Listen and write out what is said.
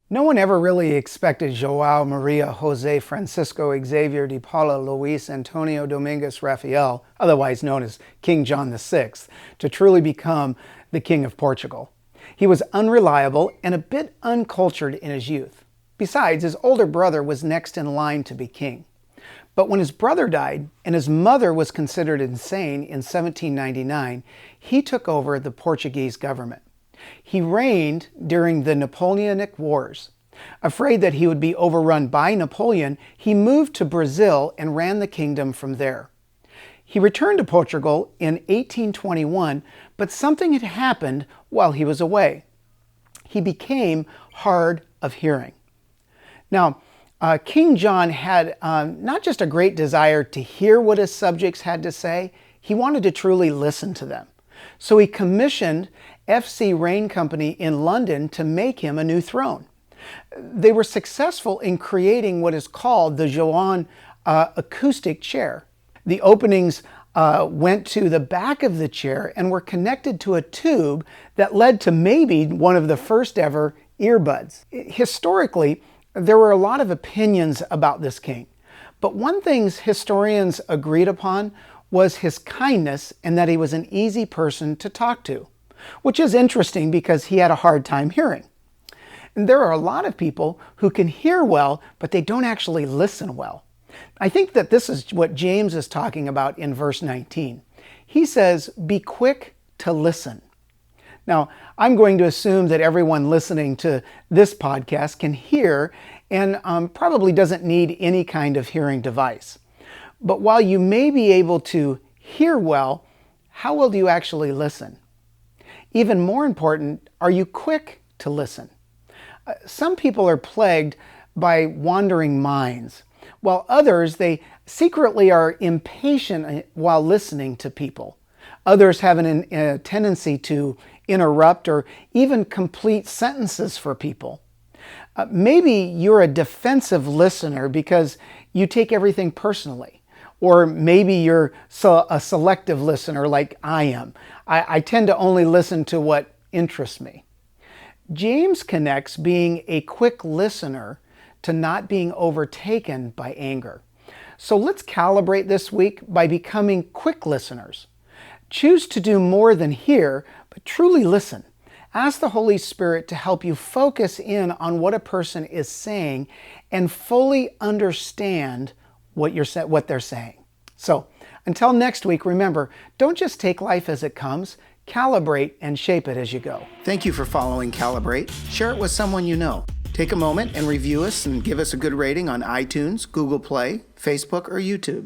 No one ever really expected João Maria José Francisco Xavier de Paula Luis Antonio Domingues Rafael, otherwise known as King John VI, to truly become the King of Portugal. He was unreliable and a bit uncultured in his youth. Besides, his older brother was next in line to be king. But when his brother died and his mother was considered insane in 1799, he took over the Portuguese government. He reigned during the Napoleonic Wars. Afraid that he would be overrun by Napoleon, he moved to Brazil and ran the kingdom from there. He returned to Portugal in 1821, but something had happened while he was away. He became hard of hearing. Now, King John had not just a great desire to hear what his subjects had to say, he wanted to truly listen to them. So he commissioned FC Rain Company in London to make him a new throne. They were successful in creating what is called the Joan acoustic chair. The openings went to the back of the chair and were connected to a tube that led to maybe one of the first ever earbuds. Historically, there were a lot of opinions about this king, but one thing historians agreed upon was his kindness and that he was an easy person to talk to, which is interesting because he had a hard time hearing. And there are a lot of people who can hear well, but they don't actually listen well. I think that this is what James is talking about in verse 19. He says, "Be quick to listen." Now, I'm going to assume that everyone listening to this podcast can hear and probably doesn't need any kind of hearing device. But while you may be able to hear well, how well do you actually listen? Even more important, are you quick to listen? Some people are plagued by wandering minds, while others, they secretly are impatient while listening to people. Others have a tendency to interrupt or even complete sentences for people. Maybe you're a defensive listener because you take everything personally. Or maybe you're a selective listener like I am. I tend to only listen to what interests me. James connects being a quick listener to not being overtaken by anger. So let's calibrate this week by becoming quick listeners. Choose to do more than hear, but truly listen. Ask the Holy Spirit to help you focus in on what a person is saying and fully understand what they're saying. So, until next week, remember, don't just take life as it comes, calibrate and shape it as you go. Thank you for following Calibrate. Share it with someone you know. Take a moment and review us and give us a good rating on iTunes, Google Play, Facebook, or YouTube.